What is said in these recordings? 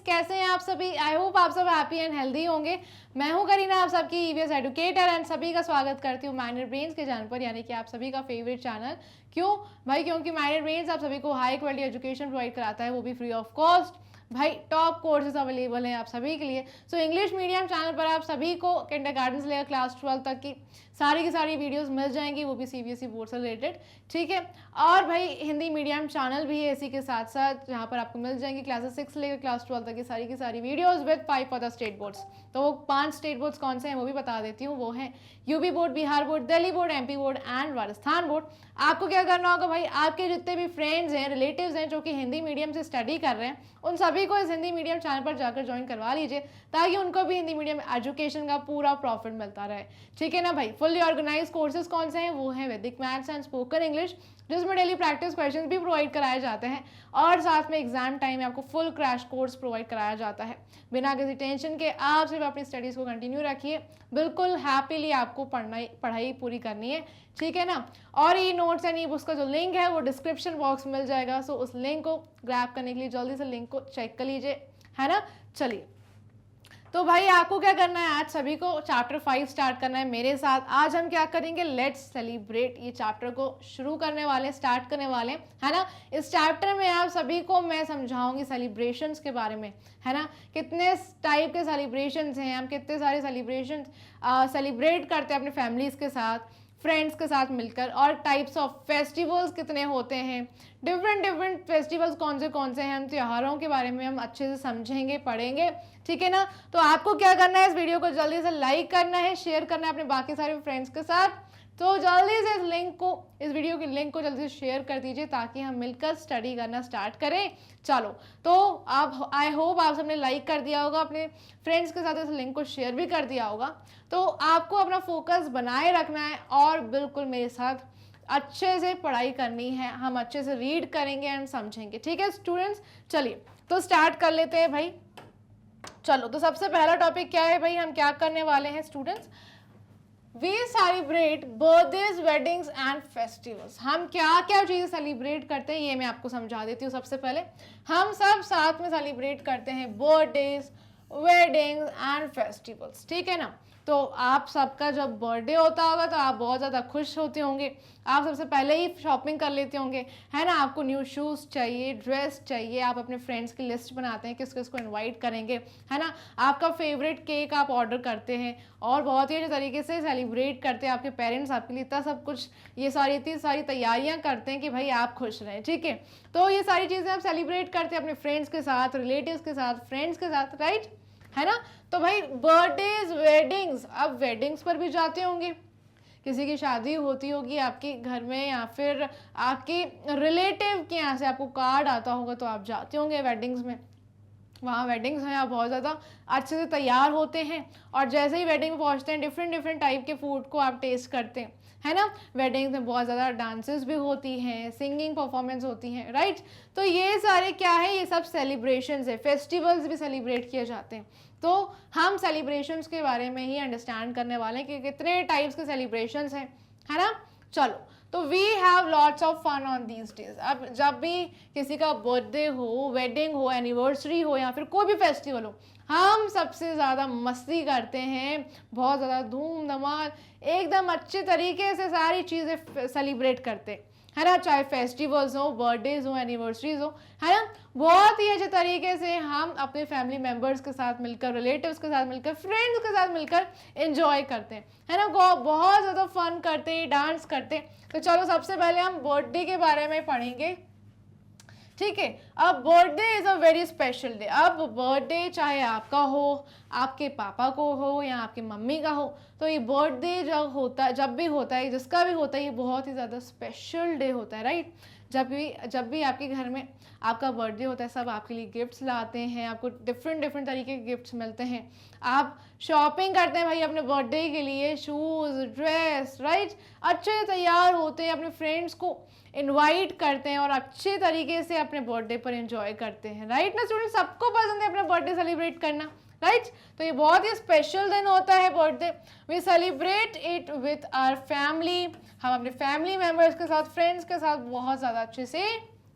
कैसे हैं आप सभी? आई होप आप सब हैप्पी एंड हेल्दी होंगे। मैं हूं करीना, आप सबकी ईवीएस एडुकेटर, एंड सभी का स्वागत करती हूं माइनर ब्रेन्स के चैनल पर, यानी कि आप सभी का फेवरेट चैनल। क्यों भाई? क्योंकि माइनर ब्रेन्स आप सभी को हाई क्वालिटी एजुकेशन प्रोवाइड कराता है, वो भी फ्री ऑफ कॉस्ट। भाई टॉप कोर्सेज अवेलेबल हैं आप सभी के लिए। सो इंग्लिश मीडियम चैनल पर आप सभी को किंडरगार्टन से लेकर क्लास 12 तक की सारी वीडियोस मिल जाएंगी, वो भी सीबीएसई बोर्ड से रिलेटेड, ठीक है। और भाई हिंदी मीडियम चैनल भी है इसी के साथ साथ, जहाँ पर आपको मिल जाएंगी क्लासेस 6 से लेकर क्लास 12 तक की सारी videos with 5 other state boards. तो वो 5 स्टेट बोर्ड्स कौन से हैं वो भी बता देती हूँ। वो हैं UP board, Bihar board, Delhi board, MP board and Rajasthan board. आपको क्या करना होगा भाई, आपके जितने भी फ्रेंड्स हैं, रिलेटिव्स हैं जो कि हिंदी मीडियम से स्टडी कर रहे हैं, उन सभी को इस हिंदी मीडियम चैनल पर जाकर ज्वाइन करवा लीजिए, ताकि उनको भी हिंदी मीडियम एजुकेशन का पूरा प्रॉफिट मिलता रहे, ठीक है ना भाई। फुल्ली ऑर्गेनाइज कोर्सेज कौन से हैं? वो हैं वैदिक मैथ्स एंड स्पोकन इंग्लिश, जिसमें डेली प्रैक्टिस क्वेश्चंस भी प्रोवाइड कराए जाते हैं, और साथ में एग्जाम टाइम में आपको फुल क्रैश कोर्स प्रोवाइड कराया जाता है। बिना किसी टेंशन के आप सिर्फ अपनी स्टडीज़ को कंटिन्यू रखिए, बिल्कुल हैप्पीली आपको पढ़ाई पूरी करनी है, ठीक है ना। और ये नोट्स एंड ई बुक्स का जो लिंक है वो डिस्क्रिप्शन बॉक्स में मिल जाएगा। सो उस लिंक को ग्रैब करने के लिए जल्दी से लिंक को चेक कर लीजिए, है ना। चलिए, तो भाई आपको क्या करना है, आज सभी को चैप्टर 5 स्टार्ट करना है मेरे साथ। आज हम क्या करेंगे, लेट्स सेलिब्रेट, ये चैप्टर को शुरू करने वाले, स्टार्ट करने वाले, है ना। इस चैप्टर में आप सभी को मैं समझाऊंगी सेलिब्रेशंस के बारे में, है ना। कितने टाइप के सेलिब्रेशंस हैं, हम कितने सारे सेलिब्रेशन सेलिब्रेट करते हैं अपने फैमिलीज के साथ, फ्रेंड्स के साथ मिलकर, और टाइप्स ऑफ फेस्टिवल्स कितने होते हैं, डिफरेंट फेस्टिवल्स कौन से हैं, हम त्योहारों के बारे में हम अच्छे से समझेंगे, पढ़ेंगे, ठीक है ना। तो आपको क्या करना है, इस वीडियो को जल्दी से लाइक करना है, शेयर करना है अपने बाकी सारे फ्रेंड्स के साथ। तो जल्दी से इस वीडियो के लिंक को जल्दी से शेयर कर दीजिए, ताकि हम मिलकर स्टडी करना स्टार्ट करें। चलो, तो आप, आई होप आप सबने लाइक कर दिया होगा, अपने फ्रेंड्स के साथ इस लिंक को शेयर भी कर दिया होगा। तो आपको अपना फोकस बनाए रखना है और बिल्कुल मेरे साथ अच्छे से पढ़ाई करनी है, हम अच्छे से रीड करेंगे एंड समझेंगे, ठीक है स्टूडेंट्स। चलिए, तो स्टार्ट कर लेते हैं भाई। चलो, तो सबसे पहला टॉपिक क्या है भाई, हम क्या करने वाले हैं students, we celebrate birthdays, weddings and festivals. हम क्या क्या चीज़ें सेलिब्रेट करते हैं ये मैं आपको समझा देती हूँ। सबसे पहले हम सब साथ में सेलिब्रेट करते हैं बर्थडेज, वेडिंग्स एंड फेस्टिवल्स, ठीक है ना। तो आप सबका जब बर्थडे होता होगा तो आप बहुत ज़्यादा खुश होते होंगे, आप सबसे पहले ही शॉपिंग कर लेते होंगे, है ना। आपको न्यू शूज़ चाहिए, ड्रेस चाहिए, आप अपने फ्रेंड्स की लिस्ट बनाते हैं किस किस को इनवाइट करेंगे, है ना। आपका फेवरेट केक आप ऑर्डर करते हैं और बहुत ही अच्छे तरीके से सेलिब्रेट करते हैं। आपके पेरेंट्स आपके लिए इतना सब कुछ, ये इतनी सारी तैयारियां करते हैं कि भाई आप खुश रहें, ठीक है। तो ये सारी चीज़ें आप सेलिब्रेट करते हैं अपने फ्रेंड्स के साथ, रिलेटिव्स के साथ, फ्रेंड्स के साथ, राइट, है ना। तो भाई बर्थडेज, वेडिंग्स, अब वेडिंग्स पर भी जाते होंगे, किसी की शादी होती होगी आपके घर में, या फिर आपके रिलेटिव के यहाँ से आपको कार्ड आता होगा तो आप जाते होंगे वेडिंग्स में। वहाँ वेडिंग्स हैं, आप बहुत ज़्यादा अच्छे से तैयार होते हैं, और जैसे ही वेडिंग में पहुँचते हैं डिफरेंट टाइप के फूड को आप टेस्ट करते हैं, है ना। वेडिंग्स में बहुत ज़्यादा डांसेस भी होती हैं, सिंगिंग परफॉर्मेंस होती हैं, राइट। तो ये सारे क्या है, ये सब सेलिब्रेशंस है, फेस्टिवल्स भी सेलिब्रेट किए जाते हैं। तो हम सेलिब्रेशंस के बारे में ही अंडरस्टैंड करने वाले हैं कि कितने टाइप्स के सेलिब्रेशंस हैं, है ना। चलो, तो we have lots of fun on these days. अब जब भी किसी का बर्थडे हो, वेडिंग हो, एनिवर्सरी हो, या फिर कोई भी फेस्टिवल हो, हम सबसे ज़्यादा मस्ती करते हैं, बहुत ज़्यादा धूम धमाल, एकदम अच्छे तरीके से सारी चीज़ें सेलिब्रेट करते हैं, है ना। चाहे फेस्टिवल्स हो, बर्थडेज हो, एनिवर्सरीज हो, है ना। बहुत ही अच्छे तरीके से हम अपने फैमिली मेम्बर्स के साथ मिलकर, रिलेटिव्स के साथ मिलकर, फ्रेंड्स के साथ मिलकर एंजॉय करते हैं, है ना। बहुत ज़्यादा फन करते हैं, डांस करते हैं। तो चलो, सबसे पहले हम बर्थडे के बारे में पढ़ेंगे, ठीक है। अब birthday is a very special day. अब बर्थडे चाहे आपका हो, आपके पापा को हो, या आपकी मम्मी का हो, तो ये बर्थडे जब भी होता है, जिसका भी होता है, ये बहुत ही ज़्यादा स्पेशल डे होता है, राइट। जब भी आपके घर में आपका बर्थडे होता है, सब आपके लिए गिफ्ट्स लाते हैं, आपको डिफरेंट तरीके के गिफ्ट्स मिलते हैं, आप शॉपिंग करते हैं भाई अपने बर्थडे के लिए, शूज़, ड्रेस, राइट, अच्छे से तैयार होते हैं, अपने फ्रेंड्स को इनवाइट करते हैं और अच्छे तरीके से अपने बर्थडे पर एंजॉय करते हैं, राइट ना स्टूडेंट। सबको पसंद है अपना बर्थडे सेलिब्रेट करना, राइट। तो ये बहुत ही स्पेशल दिन होता है birthday. We celebrate it with our family, हम अपने फैमिली मेम्बर्स के साथ, फ्रेंड्स के साथ बहुत ज़्यादा अच्छे से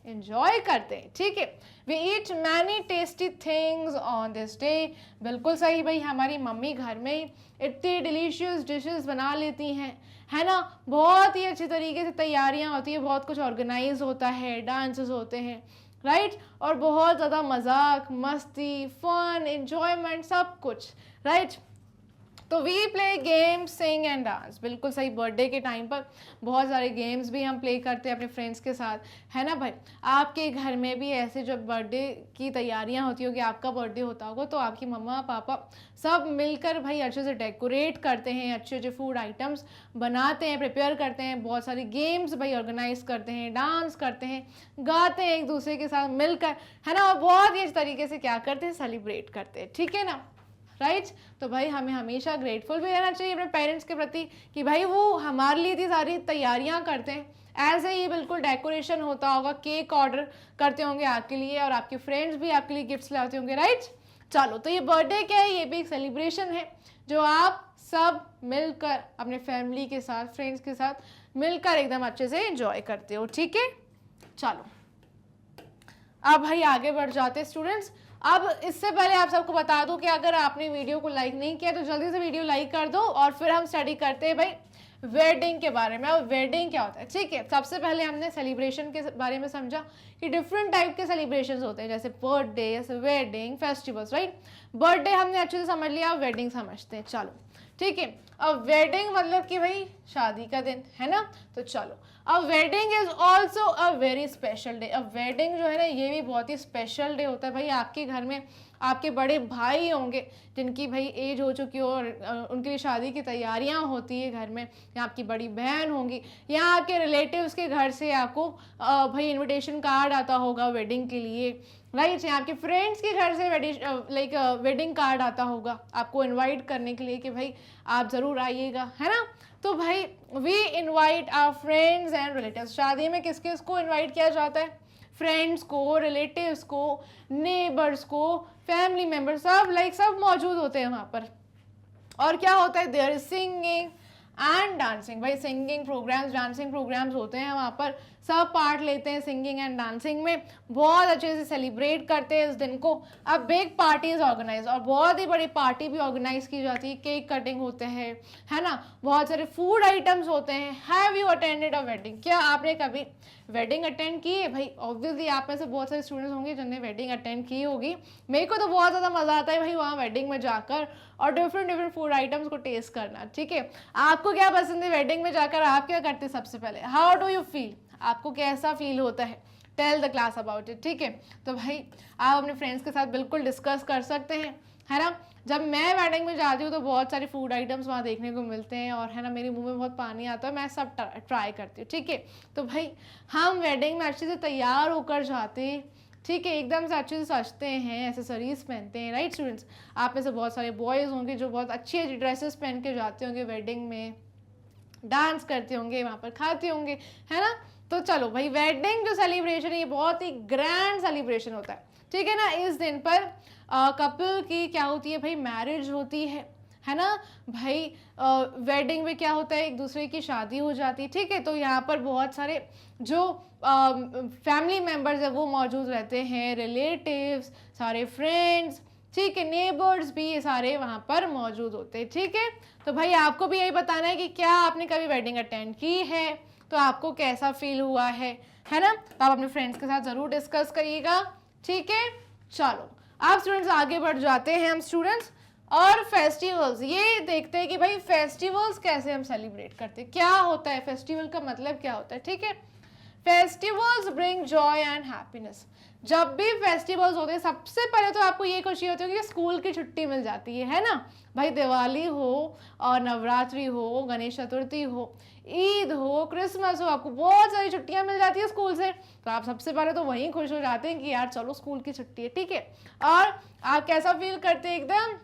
एंजॉय करते हैं, ठीक है। We eat many tasty things on this day. बिल्कुल सही भाई, हमारी मम्मी घर में इतनी डिलीशियस डिशेस बना लेती हैं, है ना। बहुत ही अच्छी तरीके से तैयारियां होती है, बहुत कुछ ऑर्गेनाइज होता है, डांसेस होते हैं, राइट। और बहुत ज़्यादा मजाक मस्ती फन एंजॉयमेंट सब कुछ, राइट। तो we play games sing and dance. बिल्कुल सही, बर्थडे के टाइम पर बहुत सारे गेम्स भी हम प्ले करते हैं अपने फ्रेंड्स के साथ, है ना भाई। आपके घर में भी ऐसे जब बर्थडे की तैयारियां होती होगी, आपका बर्थडे होता होगा, तो आपकी मम्मा पापा सब मिलकर भाई अच्छे से डेकोरेट करते हैं, अच्छे अच्छे फूड आइटम्स बनाते हैं, प्रिपेयर करते हैं, बहुत सारी गेम्स भाई ऑर्गेनाइज करते हैं, डांस करते हैं, गाते हैं एक दूसरे के साथ मिलकर, है ना। और बहुत ही अच्छे तरीके से क्या करते हैं, सेलिब्रेट करते हैं, ठीक है ना, राइट। तो भाई हमें हमेशा ग्रेटफुल भी रहना चाहिए अपने पेरेंट्स के प्रति कि भाई वो हमारे लिए इतनी सारी तैयारियां करते हैं। ऐसे ही बिल्कुल डेकोरेशन होता होगा, केक ऑर्डर करते होंगे आपके लिए, और आपके फ्रेंड्स भी आपके लिए गिफ्ट्स लाते होंगे, राइट। चलो, तो ये बर्थडे क्या है, ये भी एक सेलिब्रेशन है जो आप सब मिलकर अपने फैमिली के साथ, फ्रेंड्स के साथ मिलकर एकदम अच्छे से एंजॉय करते हो, ठीक है। चलो अब भाई आगे बढ़ जाते हैं स्टूडेंट्स। अब इससे पहले आप सबको बता दूं कि अगर आपने वीडियो को लाइक नहीं किया तो जल्दी से वीडियो लाइक कर दो, और फिर हम स्टडी करते हैं भाई वेडिंग के बारे में। अब वेडिंग क्या होता है, ठीक है। सबसे पहले हमने सेलिब्रेशन के बारे में समझा कि डिफरेंट टाइप के सेलिब्रेशंस होते हैं, जैसे बर्थडे, जैसे वेडिंग, फेस्टिवल्स, राइट। बर्थडे हमने अच्छे से समझ लिया, अब वेडिंग समझते हैं, चलो, ठीक है। अब वेडिंग मतलब कि भाई शादी का दिन, है ना। तो चलो, अब wedding is also a very special day. अब वेडिंग जो है ना, ये भी बहुत ही स्पेशल डे होता है भाई। आपके घर में आपके बड़े भाई होंगे जिनकी भाई एज हो चुकी हो, और उनके लिए शादी की तैयारियां होती है घर में, या आपकी बड़ी बहन होंगी, या आपके रिलेटिव्स के घर से आपको भाई इनविटेशन कार्ड आता होगा वेडिंग के लिए, राइट। या आपके फ्रेंड्स के घर से वेडिंग कार्ड आता होगा आपको इनवाइट करने के लिए कि भाई आप ज़रूर आइएगा, है ना। तो भाई we invite our friends and relatives. शादी में किस किस को इनवाइट किया जाता है, फ्रेंड्स को, रिलेटिव्स को, नेबर्स को, फैमिली मेम्बर्स, सब मौजूद होते हैं वहाँ पर। और क्या होता है, there is singing and dancing. भाई सिंगिंग प्रोग्राम्स, डांसिंग प्रोग्राम्स होते हैं वहाँ पर, सब पार्ट लेते हैं सिंगिंग एंड डांसिंग में, बहुत अच्छे से सेलिब्रेट करते हैं इस दिन को। अब बिग पार्टी इज ऑर्गेनाइज, और बहुत ही बड़ी पार्टी भी ऑर्गेनाइज की जाती है, केक कटिंग होते हैं, है ना, बहुत सारे फूड आइटम्स होते हैं। Have you attended a wedding? क्या आपने कभी वेडिंग अटेंड की है? भाई ऑब्वियसली आप में से बहुत सारे स्टूडेंट्स होंगे जिन्होंने वेडिंग अटेंड की होगी। मेरे को तो बहुत ज़्यादा मज़ा आता है भाई वहाँ वेडिंग में जाकर और डिफरेंट फूड आइटम्स को टेस्ट करना, ठीक है। आपको क्या पसंद है वेडिंग में जाकर, आप क्या करते हैं सबसे पहले? How do you feel? आपको कैसा फील होता है? Tell the class about it, ठीक है। तो भाई आप अपने फ्रेंड्स के साथ बिल्कुल डिस्कस कर सकते हैं, है ना। जब मैं वेडिंग में जाती हूँ तो बहुत सारे फूड आइटम्स वहाँ देखने को मिलते हैं, और है ना मेरे मुंह में बहुत पानी आता है, मैं सब ट्राई करती हूँ, ठीक है। तो भाई हम वेडिंग में अच्छे से तैयार होकर जाते हैं, ठीक है, एकदम से अच्छे से सजते हैं, एसेसरीज पहनते हैं, राइट स्टूडेंट्स। आप में से बहुत सारे बॉयज़ होंगे जो बहुत अच्छी अच्छी ड्रेसेस पहन के जाते होंगे वेडिंग में, डांस करते होंगे वहाँ पर, खाते होंगे, है ना। तो चलो भाई वेडिंग जो सेलिब्रेशन है ये बहुत ही ग्रैंड सेलिब्रेशन होता है, ठीक है ना। इस दिन पर कपल की क्या होती है भाई, मैरिज होती है ना भाई। वेडिंग में क्या होता है, एक दूसरे की शादी हो जाती है, ठीक है। तो यहाँ पर बहुत सारे जो फैमिली मेम्बर्स है वो मौजूद रहते हैं, रिलेटिव्स, सारे फ्रेंड्स, ठीक है, नेबर्स भी, ये सारे वहाँ पर मौजूद होते हैं, ठीक है। तो भाई आपको भी यही बताना है कि क्या आपने कभी वेडिंग अटेंड की है, तो आपको कैसा फील हुआ है ना। तो आप अपने फ्रेंड्स के साथ ज़रूर डिस्कस करिएगा, ठीक है। चलो आप स्टूडेंट्स आगे बढ़ जाते हैं हम स्टूडेंट्स, और फेस्टिवल्स ये देखते हैं कि भाई फेस्टिवल्स कैसे हम सेलिब्रेट करते हैं, क्या होता है फेस्टिवल का मतलब क्या होता है, ठीक है। Festivals bring Joy and happiness. जब भी फेस्टिवल्स होते हैं सबसे पहले तो आपको ये खुशी होती है कि स्कूल की छुट्टी मिल जाती है ना भाई। दिवाली हो और नवरात्रि हो, गणेश चतुर्थी हो, ईद हो, क्रिसमस हो, आपको बहुत सारी छुट्टियां मिल जाती है स्कूल से, तो आप सबसे पहले तो वहीं खुश हो जाते हैं कि यार चलो स्कूल की छुट्टी है, ठीक है। और आप कैसा फील करते हैं, एकदम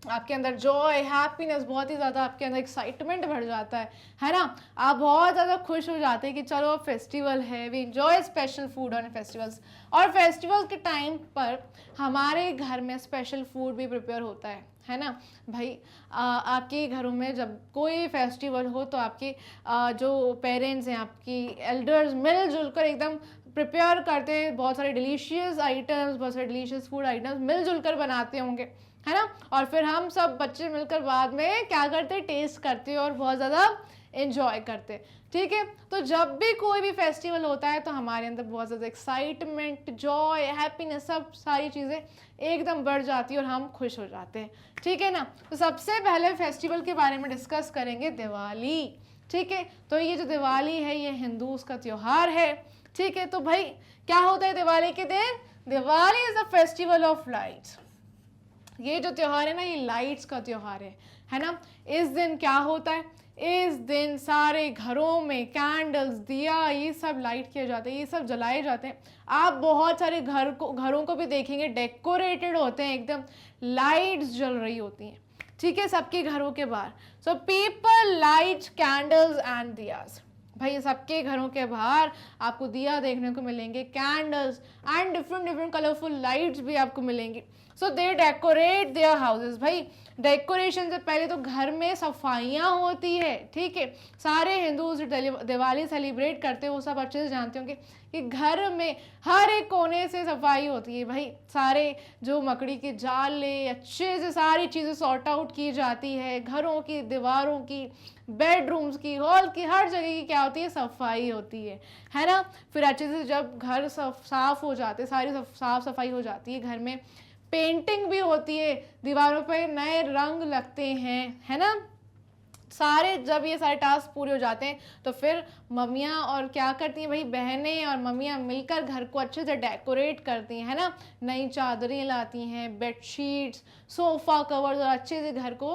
आपके अंदर जॉय, हैप्पीनेस, बहुत ही ज़्यादा आपके अंदर एक्साइटमेंट बढ़ जाता है ना। आप बहुत ज़्यादा खुश हो जाते हैं कि चलो अब फेस्टिवल है, we enjoy special food on festivals. और फेस्टिवल के टाइम पर हमारे घर में स्पेशल फूड भी प्रिपेयर होता है ना भाई। आपके घरों में जब कोई फेस्टिवल हो तो आपके जो पेरेंट्स हैं, आपकी एल्डर्स मिलजुल कर एकदम प्रिपेयर करते हैं, बहुत सारे डिलीशियस आइटम्स, बहुत सारे डिलीशियस फूड आइटम्स मिलजुल कर बनाते होंगे, है ना। और फिर हम सब बच्चे मिलकर बाद में क्या करते हैं, टेस्ट करते हैं और बहुत ज़्यादा एंजॉय करते हैं, ठीक है। तो जब भी कोई भी फेस्टिवल होता है तो हमारे अंदर बहुत ज़्यादा एक्साइटमेंट, जॉय, हैप्पीनेस, सब सारी चीज़ें एकदम बढ़ जाती है और हम खुश हो जाते हैं, ठीक है ना। तो सबसे पहले फेस्टिवल के बारे में डिस्कस करेंगे दिवाली, ठीक है। तो ये जो दिवाली है ये हिंदूज का त्यौहार है, ठीक है। तो भाई क्या होता है दिवाली के दिन, Diwali is a festival of lights. ये जो त्यौहार है ना, ये लाइट्स का त्यौहार है ना। इस दिन क्या होता है, इस दिन सारे घरों में कैंडल्स, दिया, ये सब लाइट किए जाते हैं, ये सब जलाए जाते हैं। आप बहुत सारे घरों को भी देखेंगे डेकोरेटेड होते हैं, एकदम लाइट्स जल रही होती हैं, ठीक है, सबके घरों के बाहर। So people light candles and diyas. भाई सबके घरों के बाहर आपको दिया देखने को मिलेंगे, candles and different colourful lights भी आपको मिलेंगी। सो दे डेकोरेट देयर हाउसेस। भाई डेकोरेशन से पहले तो घर में सफाइयाँ होती है, ठीक है। सारे हिंदू दिवाली सेलिब्रेट करते हैं, वो सब अच्छे से जानते होंगे कि घर में हर एक कोने से सफाई होती है। भाई सारे जो मकड़ी के जाले, अच्छे से सारी चीज़ें सॉर्ट आउट की जाती है, घरों की, दीवारों की, बेडरूम्स की, हॉल की, हर जगह की क्या होती है, सफाई होती है ना। फिर अच्छे से जब घर साफ हो जाते, सारी साफ सफाई हो जाती है, घर में पेंटिंग भी होती है, दीवारों पे नए रंग लगते हैं, है ना। सारे जब ये सारे टास्क पूरे हो जाते हैं तो फिर मम्मियाँ और क्या करती हैं भाई, बहनें और मम्मियाँ मिलकर घर को अच्छे से डेकोरेट करती हैं, है ना। नई चादरें लाती हैं, बेडशीट्स, सोफ़ा कवर्स, और अच्छे से घर को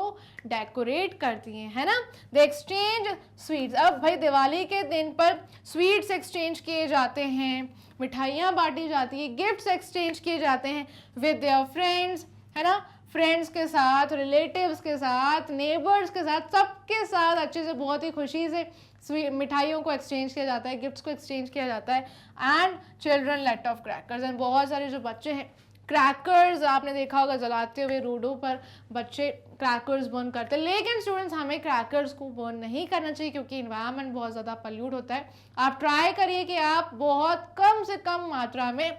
डेकोरेट करती हैं, है ना। The exchange sweets. अब भाई दिवाली के दिन पर स्वीट्स एक्सचेंज किए जाते हैं, मिठाइयाँ बांटी जाती है, गिफ्ट्स एक्सचेंज किए जाते हैं विद देयर फ्रेंड्स, है ना। फ्रेंड्स के साथ, रिलेटिव्स के साथ, नेबर्स के साथ, सबके साथ अच्छे से बहुत ही खुशी से मिठाइयों को एक्सचेंज किया जाता है, गिफ्ट्स को एक्सचेंज किया जाता है। And children late of crackers. And बहुत सारे जो बच्चे हैं क्रैकर्स आपने देखा होगा जलाते हुए, रोडों पर बच्चे क्रैकर्स बर्न करते हैं। लेकिन स्टूडेंट्स हमें क्रैकर्स को बर्न नहीं करना चाहिए क्योंकि इन्वायरमेंट बहुत ज़्यादा पल्यूट होता है। आप ट्राई करिए कि आप बहुत कम से कम मात्रा में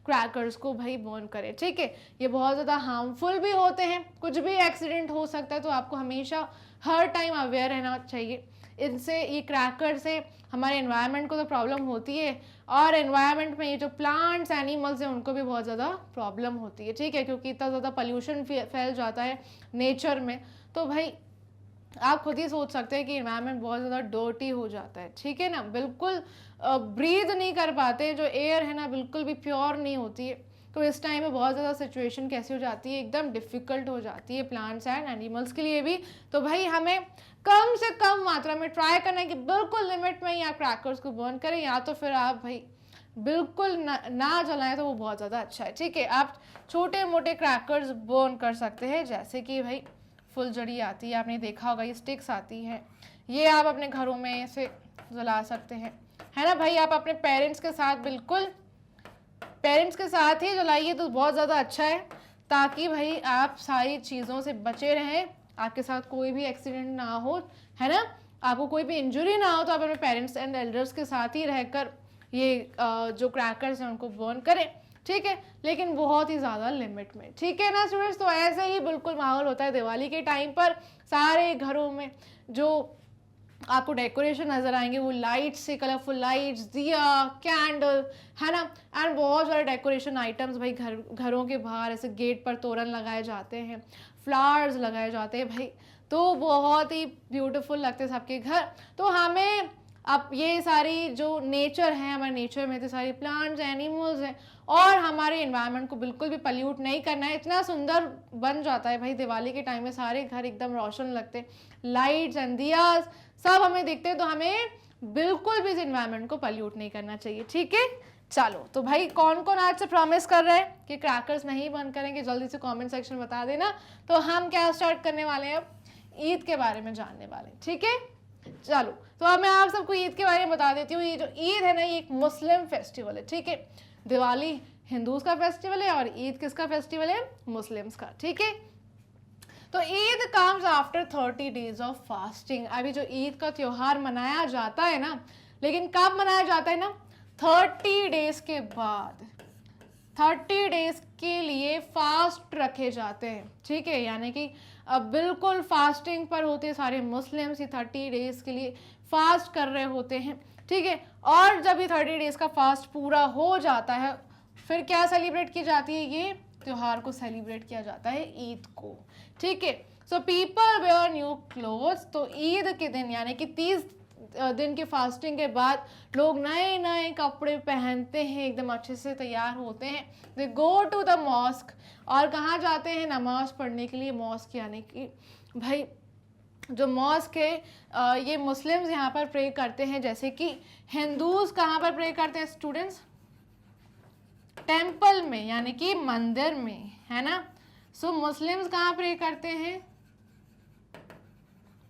क्रैकर्स को भाई बर्न करें, ठीक है। ये बहुत ज़्यादा हार्मफुल भी होते हैं, कुछ भी एक्सीडेंट हो सकता है, तो आपको हमेशा हर टाइम अवेयर रहना चाहिए। इनसे, ये क्रैकर से हमारे एनवायरनमेंट को तो प्रॉब्लम होती है और एनवायरनमेंट में ये जो प्लांट्स, एनिमल्स हैं उनको भी बहुत ज़्यादा प्रॉब्लम होती है, ठीक है, क्योंकि इतना ज़्यादा पोल्यूशन फैल जाता है नेचर में। तो भाई आप खुद ही सोच सकते हैं कि इन्वायरमेंट बहुत ज़्यादा डर्टी हो जाता है, ठीक है ना। बिल्कुल ब्रीथ नहीं कर पाते, जो एयर है ना बिल्कुल भी प्योर नहीं होती है। तो इस टाइम में बहुत ज़्यादा सिचुएशन कैसी हो जाती है, एकदम डिफ़िकल्ट हो जाती है प्लांट्स एंड एनिमल्स के लिए भी। तो भाई हमें कम से कम मात्रा में ट्राई करना है कि बिल्कुल लिमिट में ही आप क्रैकर्स को बर्न करें, या तो फिर आप भाई बिल्कुल ना जलाएं तो वो बहुत ज़्यादा अच्छा है, ठीक है। आप छोटे मोटे क्रैकर्स बर्न कर सकते हैं, जैसे कि भाई फुलझड़ी आती है, आपने देखा होगा, ये स्टिक्स आती हैं, ये आप अपने घरों में ऐसे जला सकते हैं, है ना। भाई आप अपने पेरेंट्स के साथ, बिल्कुल पेरेंट्स के साथ ही जलाइए तो बहुत ज़्यादा अच्छा है, ताकि भाई आप सारी चीज़ों से बचे रहें, आपके साथ कोई भी एक्सीडेंट ना हो, है ना, आपको कोई भी इंजरी ना हो। तो आप अपने पेरेंट्स एंड एल्डर्स के साथ ही रहकर ये जो क्रैकर्स हैं उनको बर्न करें, ठीक है, लेकिन बहुत ही ज़्यादा लिमिट में, ठीक है ना स्टूडेंट्स। तो ऐसे ही बिल्कुल माहौल होता है दिवाली के टाइम पर, सारे घरों में जो आपको डेकोरेशन नज़र आएंगे वो लाइट्स से, कलरफुल लाइट्स, दिया, कैंडल, है ना। एंड बहुत सारे डेकोरेशन आइटम्स भाई घरों के बाहर ऐसे गेट पर तोरण लगाए जाते हैं, फ्लावर्स लगाए जाते हैं भाई, तो बहुत ही ब्यूटीफुल लगते हैं सबके घर। तो हमें अब ये सारी जो नेचर है, हमारे नेचर में तो सारे प्लांट्स, एनिमल्स हैं, और हमारे एनवायरनमेंट को बिल्कुल भी पल्यूट नहीं करना है। इतना सुंदर बन जाता है भाई दिवाली के टाइम में, सारे घर एकदम रोशन लगते हैं, लाइट्स एंड दियाज सब हमें दिखते हैं। तो हमें बिल्कुल भी इस एनवायरनमेंट को पल्यूट नहीं करना चाहिए, ठीक है। चलो तो भाई कौन कौन आज से प्रॉमिस कर रहे हैं कि क्रैकर्स नहीं बंद करेंगे, जल्दी से कमेंट सेक्शन में बता देना। तो हम क्या स्टार्ट करने वाले हैं, अब ईद के बारे में जानने वाले हैं, ठीक है। चलो तो अब मैं आप सबको ईद के बारे में बता देती हूँ। ये जो ईद है ना, ये एक मुस्लिम फेस्टिवल है, ठीक है। दिवाली हिंदूज का फेस्टिवल है और ईद किसका फेस्टिवल है, मुस्लिम्स का, ठीक है। तो Eid comes after 30 days of fasting. अभी जो ईद का त्यौहार मनाया जाता है ना, लेकिन कब मनाया जाता है ना, 30 डेज के बाद 30 डेज के लिए फास्ट रखे जाते हैं, ठीक है, यानी कि अब बिल्कुल फास्टिंग पर होते हैं सारे मुस्लिम्स, ये 30 डेज के लिए फास्ट कर रहे होते हैं, ठीक है। और जब ये 30 डेज का फास्ट पूरा हो जाता है फिर क्या सेलिब्रेट की जाती है, ये त्योहार को सेलिब्रेट किया जाता है ईद को, ठीक है। So people wear new clothes, तो ईद के दिन यानी कि 30 दिन के फास्टिंग के बाद लोग नए नए कपड़े पहनते हैं, एकदम अच्छे से तैयार होते हैं। They go to the mosque, और कहाँ जाते हैं, नमाज पढ़ने के लिए। मॉस्क यानी कि भाई जो मॉस्क है ये मुस्लिम्स यहाँ पर प्रे करते हैं, जैसे कि हिंदूज कहाँ पर प्रे करते हैं स्टूडेंट्स, टेम्पल में यानी कि मंदिर में, है ना। सो मुस्लिम्स कहाँ प्रे करते हैं,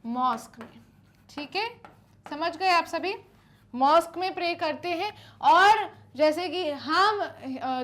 मॉस्क में, ठीक है, समझ गए आप सभी, मॉस्क में प्रे करते हैं। और जैसे कि हम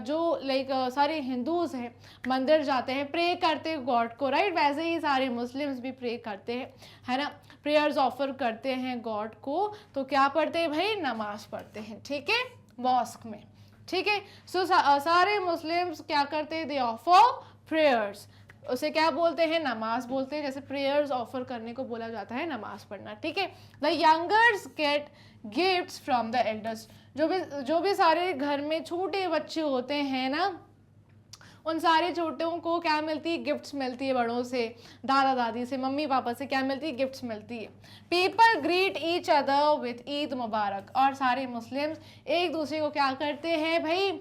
जो लाइक सारे हिंदूज हैं मंदिर जाते हैं, प्रे करते हैं गॉड को, राइट, वैसे ही सारे मुस्लिम्स भी प्रे करते हैं, है ना, प्रेयर्स ऑफर करते हैं गॉड को। तो क्या पढ़ते हैं भाई, नमाज पढ़ते हैं, ठीक है, मॉस्क में, ठीक है। सो सारे मुस्लिम्स क्या करते हैं, दे ऑफर प्रेयर्स, उसे क्या बोलते हैं, नमाज बोलते हैं, जैसे प्रेयर्स ऑफर करने को बोला जाता है नमाज पढ़ना, ठीक है। The youngers get gifts from the elders, जो भी सारे घर में छोटे बच्चे होते हैं ना, उन सारे छोटों को क्या मिलती है, गिफ्ट्स मिलती है, बड़ों से, दादा दादी से, मम्मी पापा से क्या मिलती है, गिफ्ट्स मिलती है। People greet each other with Eid Mubarak, और सारे मुस्लिम्स एक दूसरे को क्या करते हैं भाई,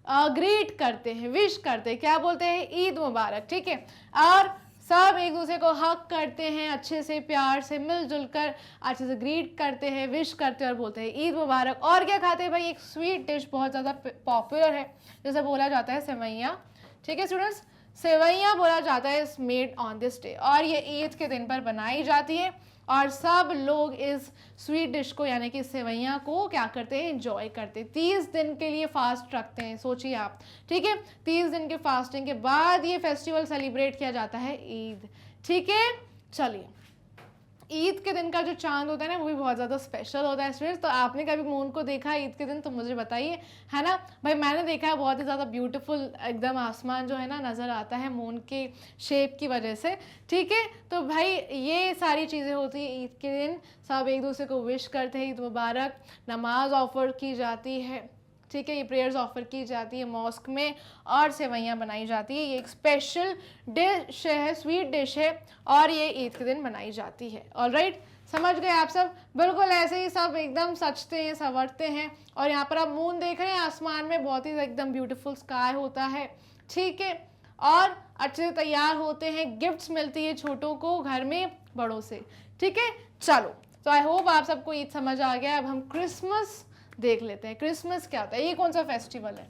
ग्रीट करते हैं, विश करते हैं, क्या बोलते हैं, ईद मुबारक, ठीक है। और सब एक दूसरे को हक करते हैं, अच्छे से प्यार से मिलजुल कर अच्छे से ग्रीट करते हैं, विश करते हैं और बोलते हैं ईद मुबारक। और क्या खाते हैं भाई, एक स्वीट डिश बहुत ज़्यादा पॉपुलर है, जैसे बोला जाता है सेवैयाँ, ठीक है स्टूडेंट्स, सेवैयाँ बोला जाता है is made on this day, और ये ईद के दिन पर बनाई जाती है। और सब लोग इस स्वीट डिश को यानी कि सेवैयाँ को क्या करते हैं, एंजॉय करते हैं। 30 दिन के लिए फास्ट रखते हैं, सोचिए आप, ठीक है। 30 दिन के फास्टिंग के बाद ये फेस्टिवल सेलिब्रेट किया जाता है ईद, ठीक है। चलिए, ईद के दिन का जो चांद होता है ना वो भी बहुत ज़्यादा स्पेशल होता है स्टूडेंट्स। तो आपने कभी मून को देखा है ईद के दिन, तो मुझे बताइए, है ना भाई, मैंने देखा है, बहुत ही ज़्यादा ब्यूटीफुल एकदम आसमान जो है ना नज़र आता है मून के शेप की वजह से, ठीक है। तो भाई ये सारी चीज़ें होती है ईद के दिन, सब एक दूसरे को विश करते हैं, ईद मुबारक, नमाज ऑफर की जाती है, ठीक है, ये प्रेयर्स ऑफर की जाती है मॉस्क में, और सेवैयाँ बनाई जाती है। ये एक स्पेशल डिश है, स्वीट डिश है, और ये ईद के दिन बनाई जाती है। ऑलराइट, समझ गए आप सब, बिल्कुल ऐसे ही सब एकदम सजते हैं, संवरते हैं। और यहाँ पर आप मून देख रहे हैं आसमान में, बहुत ही एकदम ब्यूटीफुल स्काई होता है, ठीक है। और अच्छे से तैयार होते हैं, गिफ्ट्स मिलती है छोटों को घर में, बड़ों से, ठीक है। चलो, तो आई होप आप सबको ईद समझ आ गया। अब हम क्रिसमस देख लेते हैं। क्रिसमस क्या होता है, ये कौन सा फेस्टिवल है।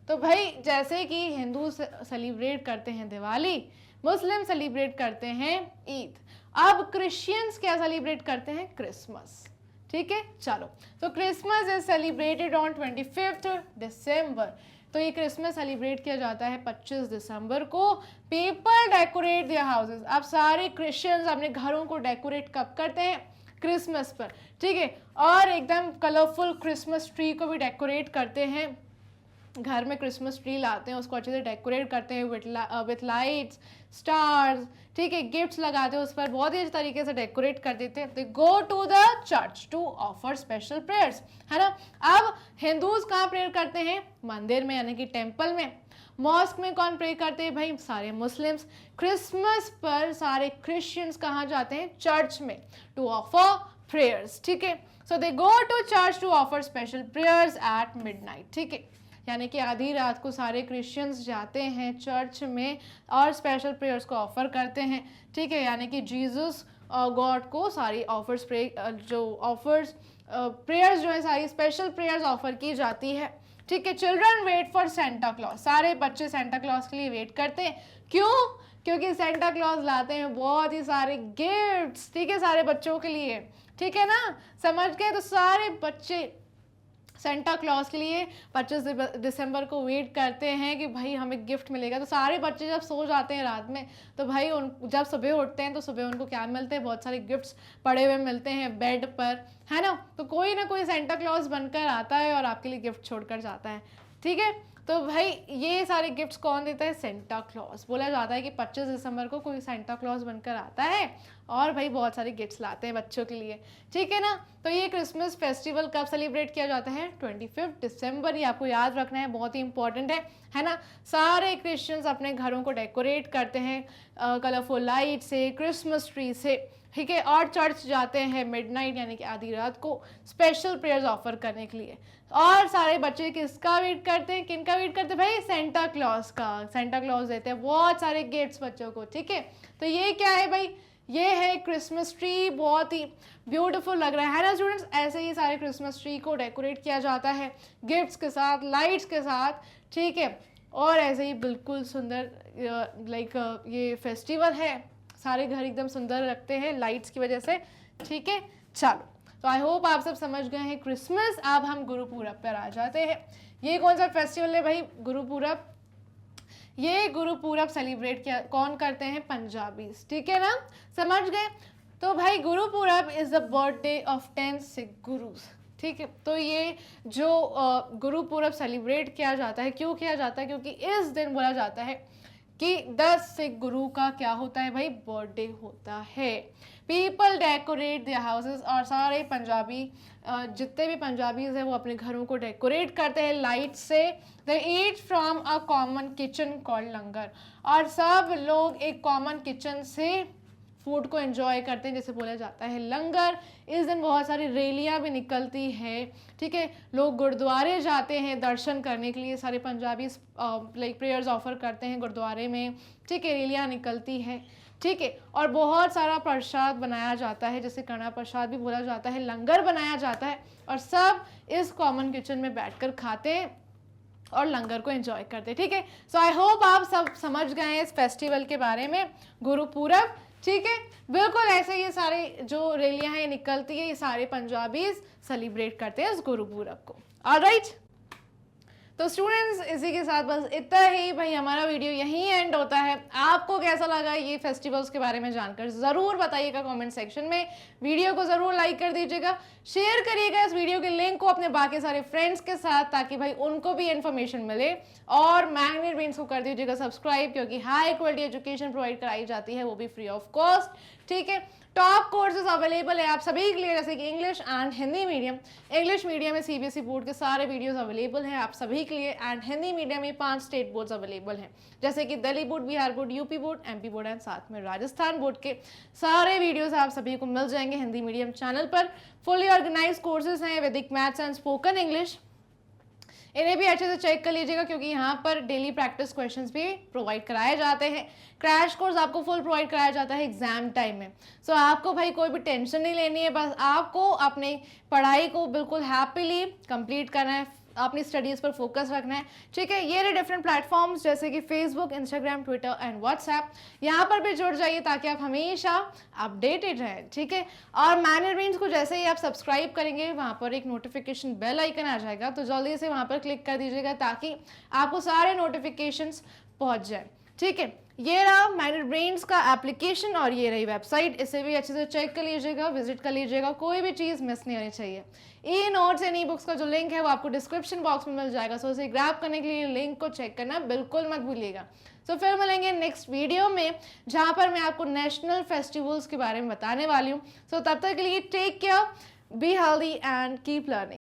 तो भाई जैसे कि हिंदू सेलिब्रेट करते हैं दिवाली, मुस्लिम सेलिब्रेट करते हैं ईद, अब क्रिश्चियंस क्या सेलिब्रेट करते हैं, क्रिसमस, ठीक है। चलो, तो क्रिसमस इज सेलिब्रेटेड ऑन 25 दिसंबर, तो ये क्रिसमस सेलिब्रेट किया जाता है 25 दिसंबर को। पीपल डेकोरेट देयर हाउसेस, अब सारे क्रिश्चियंस अपने घरों को डेकोरेट कब करते हैं, क्रिसमस पर, ठीक है। और एकदम कलरफुल क्रिसमस ट्री को भी डेकोरेट करते हैं, घर में क्रिसमस ट्री लाते हैं, उसको अच्छे से डेकोरेट करते हैं विथ लाइट्स, स्टार्स, ठीक है, गिफ्ट्स लगाते हैं उस पर, बहुत ही अच्छे तरीके से डेकोरेट कर देते हैं। They go to the church to offer special prayers, है ना। अब हिंदूज कहाँ प्रेयर करते हैं, मंदिर में यानी कि टेम्पल में। मॉस्क में कौन प्रे करते हैं भाई, सारे मुस्लिम्स। क्रिसमस पर सारे क्रिश्चियंस कहाँ जाते हैं, चर्च में, टू ऑफर प्रेयर्स, ठीक है। So they go to church to offer special prayers at midnight, ठीक है, यानी कि आधी रात को सारे क्रिश्चियंस जाते हैं चर्च में और स्पेशल प्रेयर्स को ऑफर करते हैं, ठीक है, यानी कि जीसस गॉड को सारी ऑफर्स प्रेयर्स जो है सारी स्पेशल प्रेयर्स ऑफर की जाती है, ठीक है। Children wait for Santa Claus, सारे बच्चे सेंटा क्लॉज के लिए वेट करते हैं, क्यों, क्योंकि सेंटा क्लॉज लाते हैं बहुत ही सारे गिफ्ट्स, ठीक है, सारे बच्चों के लिए, ठीक है ना, समझ गए। तो सारे बच्चे सेंटा क्लॉज के लिए 25 दिसंबर को वेट करते हैं कि भाई हमें गिफ्ट मिलेगा। तो सारे बच्चे जब सो जाते हैं रात में, तो भाई उन जब सुबह उठते हैं तो सुबह उनको क्या मिलते हैं, बहुत सारे गिफ्ट्स पड़े हुए मिलते हैं बेड पर, है ना। तो कोई ना कोई सेंटा क्लॉज बनकर आता है और आपके लिए गिफ्ट छोड़कर जाता है, ठीक है। तो भाई ये सारे गिफ्ट्स कौन देता है, सेंटा क्लॉज। बोला जाता है कि 25 दिसंबर को कोई सेंटा क्लॉज बनकर आता है और भाई बहुत सारे गिफ्ट्स लाते हैं बच्चों के लिए, ठीक है ना। तो ये क्रिसमस फेस्टिवल कब सेलिब्रेट किया जाता है, 25 दिसंबर। ये आपको याद रखना है, बहुत ही इंपॉर्टेंट है ना। सारे क्रिश्चियंस अपने घरों को डेकोरेट करते हैं कलरफुल लाइट से, क्रिसमस ट्री से, ठीक है। और चर्च जाते हैं मिडनाइट यानी कि आधी रात को स्पेशल प्रेयर्स ऑफर करने के लिए। और सारे बच्चे किसका वेट करते हैं, किनका वेट करते हैं भाई, सेंटा क्लॉज का। सेंटा क्लॉज देते हैं बहुत सारे गिफ्ट्स बच्चों को, ठीक है। तो ये क्या है भाई, ये है क्रिसमस ट्री, बहुत ही ब्यूटीफुल लग रहा है ना स्टूडेंट्स। ऐसे ही सारे क्रिसमस ट्री को डेकोरेट किया जाता है गिफ्ट्स के साथ, लाइट्स के साथ, ठीक है। और ऐसे ही बिल्कुल सुंदर लाइक ये फेस्टिवल है, सारे घर एकदम सुंदर रखते हैं लाइट्स की वजह से, ठीक है। चलो, तो आई होप आप सब समझ गए हैं क्रिसमस। अब हम गुरुपूरब पर आ जाते हैं। ये कौन सा फेस्टिवल है भाई, गुरुपूरब। ये गुरुपूरब सेलिब्रेट किया कौन करते हैं, पंजाबीज, ठीक है ना, समझ गए। तो भाई Gurpurab is the birthday of 10 Sikh gurus, ठीक है। तो ये जो गुरुपूरब सेलिब्रेट किया जाता है, क्यों किया जाता है, क्योंकि इस दिन बोला जाता है कि 10 सिख गुरु का क्या होता है भाई, बर्थडे होता है। पीपल डेकोरेट देयर हाउसेस, और सारे पंजाबी जितने भी पंजाबीज हैं वो अपने घरों को डेकोरेट करते हैं लाइट से। They eat from a common kitchen called langar, और सब लोग एक कॉमन किचन से फूड को एंजॉय करते हैं, जैसे बोला जाता है लंगर। इस दिन बहुत सारी रैलियाँ भी निकलती है, ठीक है। लोग गुरुद्वारे जाते हैं दर्शन करने के लिए, सारे पंजाबी लाइक प्रेयर्स ऑफर करते हैं गुरुद्वारे में, ठीक है। रैलियाँ निकलती है, ठीक है। और बहुत सारा प्रसाद बनाया जाता है, जैसे कड़ा प्रसाद भी बोला जाता है, लंगर बनाया जाता है, और सब इस कॉमन किचन में बैठकर खाते हैं और लंगर को एंजॉय करते हैं, ठीक है। सो आई होप आप सब समझ गए हैं इस फेस्टिवल के बारे में, गुरुपूरब, ठीक है। बिल्कुल ऐसे ये सारे जो रैलियां हैं निकलती है, ये सारे पंजाबीज सेलिब्रेट करते हैं इस गुरुपूरब को, ऑलराइट। तो स्टूडेंट्स इसी के साथ बस इतना ही भाई, हमारा वीडियो यहीं एंड होता है। आपको कैसा लगा ये फेस्टिवल्स के बारे में जानकर ज़रूर बताइएगा कमेंट सेक्शन में। वीडियो को ज़रूर लाइक कर दीजिएगा, शेयर करिएगा इस वीडियो के लिंक को अपने बाकी सारे फ्रेंड्स के साथ, ताकि भाई उनको भी इन्फॉर्मेशन मिले। और मैग्नेट ब्रेन्स को कर दीजिएगा सब्सक्राइब, क्योंकि हाई क्वालिटी एजुकेशन प्रोवाइड कराई जाती है, वो भी फ्री ऑफ कॉस्ट, ठीक है। टॉप कोर्सेज अवेलेबल है आप सभी के लिए, जैसे कि English and Hindi medium. English medium में सीबीएसई बोर्ड के सारे वीडियोस अवेलेबल हैं आप सभी के लिए, एंड हिंदी मीडियम में 5 स्टेट बोर्ड्स अवेलेबल हैं, जैसे कि Delhi board, Bihar board, UP board, MP board and साथ में राजस्थान बोर्ड के सारे वीडियोस आप सभी को मिल जाएंगे हिंदी मीडियम चैनल पर। फुली ऑर्गेनाइज कोर्सेज हैं, वैदिक मैथ्स एंड स्पोकन इंग्लिश, इन्हें भी अच्छे से चेक कर लीजिएगा, क्योंकि यहाँ पर डेली प्रैक्टिस क्वेश्चंस भी प्रोवाइड कराए जाते हैं। क्रैश कोर्स आपको फुल प्रोवाइड कराया जाता है एग्जाम टाइम में। सो आपको भाई कोई भी टेंशन नहीं लेनी है, बस आपको अपनी पढ़ाई को बिल्कुल हैप्पीली कंप्लीट करना है, अपनी स्टडीज़ पर फोकस रखना है, ठीक है। ये रहे डिफरेंट प्लेटफॉर्म्स, जैसे कि Facebook, Instagram, Twitter and WhatsApp. यहाँ पर भी जुड़ जाइए ताकि आप हमेशा अपडेटेड रहें, ठीक है। और मैग्नेट ब्रेन्स को जैसे ही आप सब्सक्राइब करेंगे, वहाँ पर एक नोटिफिकेशन बेल आइकन आ जाएगा, तो जल्दी से वहाँ पर क्लिक कर दीजिएगा ताकि आपको सारे नोटिफिकेशंस पहुँच जाए, ठीक है। ये रहा मैग्नेट ब्रेन्स का एप्लीकेशन, और ये रही वेबसाइट, इसे भी अच्छे से चेक कर लीजिएगा, विजिट कर लीजिएगा, कोई भी चीज़ मिस नहीं होनी चाहिए। E notes and e books का जो लिंक है वो आपको डिस्क्रिप्शन बॉक्स में मिल जाएगा, सो उसे ग्रैब करने के लिए लिंक को चेक करना बिल्कुल मत भूलिएगा। सो फिर मिलेंगे नेक्स्ट वीडियो में, जहाँ पर मैं आपको नेशनल फेस्टिवल्स के बारे में बताने वाली हूँ। सो तब तक के लिए take care, be healthy and keep learning.